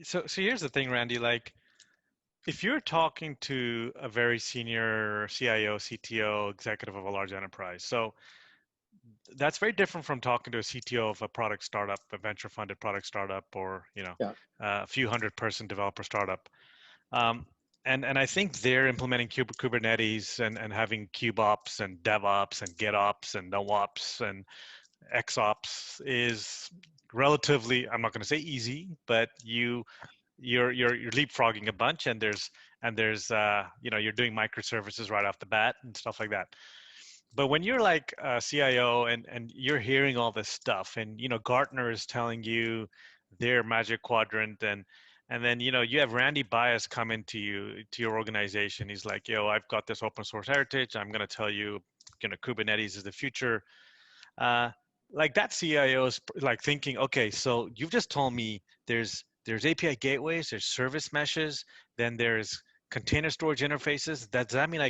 So here's the thing, Randy. Like, if you're talking to a very senior CIO, CTO, executive of a large enterprise, so that's very different from talking to a CTO of a product startup, a venture-funded product startup, or Yeah. a few hundred-person developer startup. Um, and I think they're implementing Kubernetes and having kubeops and DevOps and GitOps and NoOps and XOps is relatively, I'm not going to say easy, but you're leapfrogging a bunch, and there's you're doing microservices right off the bat and stuff like that. But when you're like a CIO and you're hearing all this stuff, and Gartner is telling you their magic quadrant, and then you have Randy Bias come into your organization. He's like, yo, I've got this open source heritage. I'm going to tell you, Kubernetes is the future. uh, like that CIO is like thinking, okay, so you've just told me there's API gateways, there's service meshes, then there's container storage interfaces. Does that mean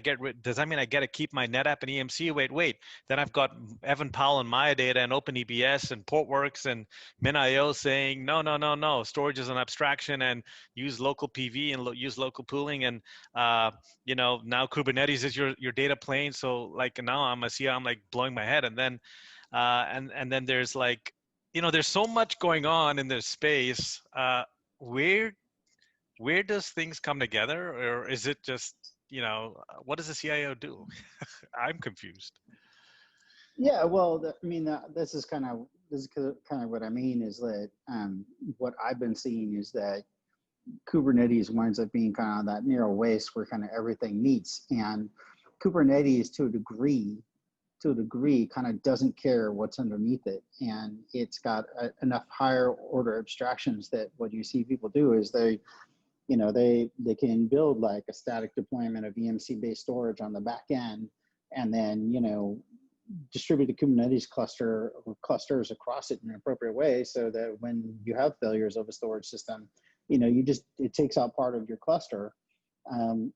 does that mean I get to keep my NetApp and EMC? Wait. Then I've got Evan Powell and Maya Data and OpenEBS and Portworx and MinIO saying no. Storage is an abstraction and use local PV and use local pooling, and now Kubernetes is your data plane. So like now I'm a CIO, I'm like blowing my head, and then and then there's like there's so much going on in this space. Where where does things come together, or is it just what does the CIO do? I'm confused. Yeah, well, I mean, this is kind of what I mean is that what I've been seeing is that Kubernetes winds up being kind of that narrow waist where kind of everything meets, and Kubernetes to a degree kind of doesn't care what's underneath it, and it's got enough higher order abstractions that what you see people do is they can build like a static deployment of EMC based storage on the back end, and then distribute the Kubernetes cluster or clusters across it in an appropriate way so that when you have failures of a storage system, it takes out part of your cluster.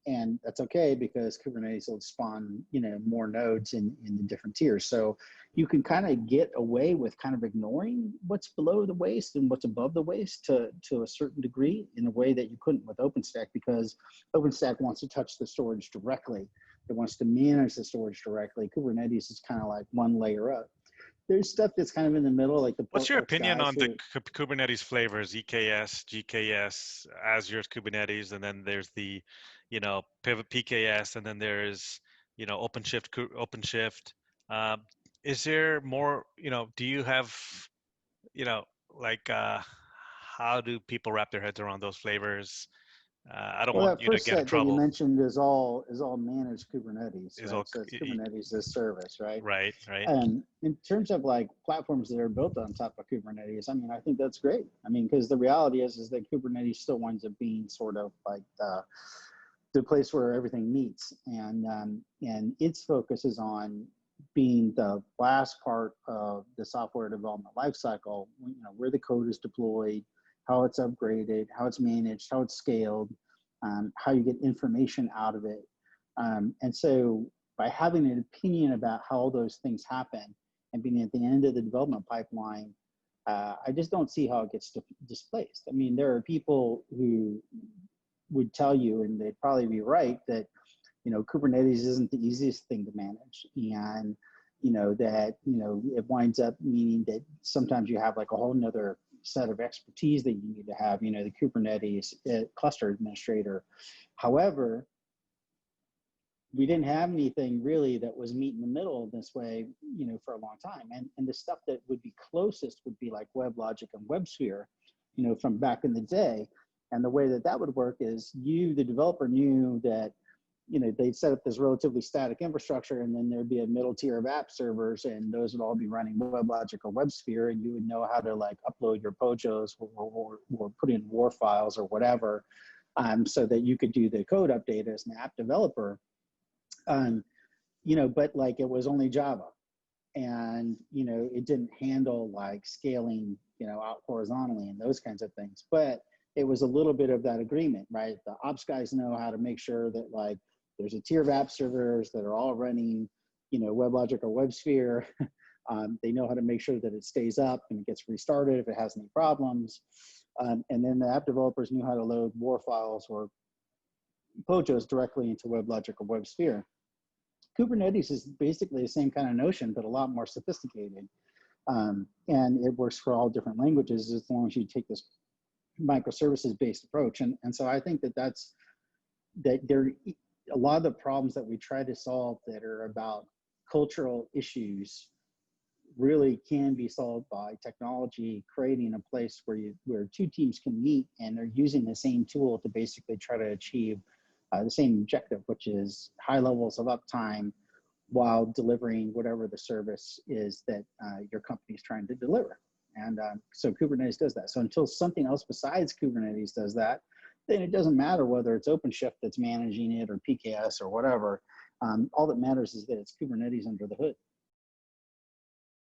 And that's okay because Kubernetes will spawn, more nodes in the different tiers. So you can kind of get away with kind of ignoring what's below the waist and what's above the waist to a certain degree in a way that you couldn't with OpenStack, because OpenStack wants to touch the storage directly. It wants to manage the storage directly. Kubernetes is kind of like one layer up. There's stuff that's kind of in the middle, like the What's your Portworx opinion guys on the who, Kubernetes flavors, EKS, GKS, Azure's Kubernetes, and then there's the Pivot PKS, and then there's OpenShift. Um, is there more? Do you have you know like how do people wrap their heads around those flavors? I don't well, want that you to first get in set that you trouble. mentioned is all managed Kubernetes, Is right? all So it's Kubernetes as service, right? right. In terms of like platforms that are built on top of Kubernetes, I mean, I think that's great. I mean, because the reality is that Kubernetes still winds up being sort of like the place where everything meets, and its focus is on being the last part of the software development lifecycle. Where the code is deployed, how it's upgraded, how it's managed, how it's scaled, how you get information out of it. And so by having an opinion about how all those things happen and being at the end of the development pipeline, I just don't see how it gets displaced. I mean, there are people who would tell you, and they'd probably be right, that Kubernetes isn't the easiest thing to manage, and that it winds up meaning that sometimes you have like a whole nother set of expertise that you need to have, the Kubernetes cluster administrator. However, we didn't have anything really that was meet in the middle this way, for a long time. And the stuff that would be closest would be like WebLogic and WebSphere, from back in the day. And the way that would work is the developer, knew that, they'd set up this relatively static infrastructure, and then there'd be a middle tier of app servers, and those would all be running WebLogic or WebSphere, and you would know how to like upload your POJOs or put in WAR files or whatever, so that you could do the code update as an app developer. But like it was only Java, and it didn't handle like scaling out horizontally and those kinds of things. But it was a little bit of that agreement, right? The ops guys know how to make sure that like there's a tier of app servers that are all running WebLogic or WebSphere. They know how to make sure that it stays up and it gets restarted if it has any problems. And then the app developers knew how to load WAR files or POJOs directly into WebLogic or WebSphere. Kubernetes is basically the same kind of notion, but a lot more sophisticated. And it works for all different languages as long as you take this microservices-based approach. And so I think that there a lot of the problems that we try to solve that are about cultural issues really can be solved by technology, creating a place where two teams can meet and they're using the same tool to basically try to achieve the same objective, which is high levels of uptime while delivering whatever the service is that your company is trying to deliver. And so Kubernetes does that. So until something else besides Kubernetes does that, then it doesn't matter whether it's OpenShift that's managing it or PKS or whatever. All that matters is that it's Kubernetes under the hood.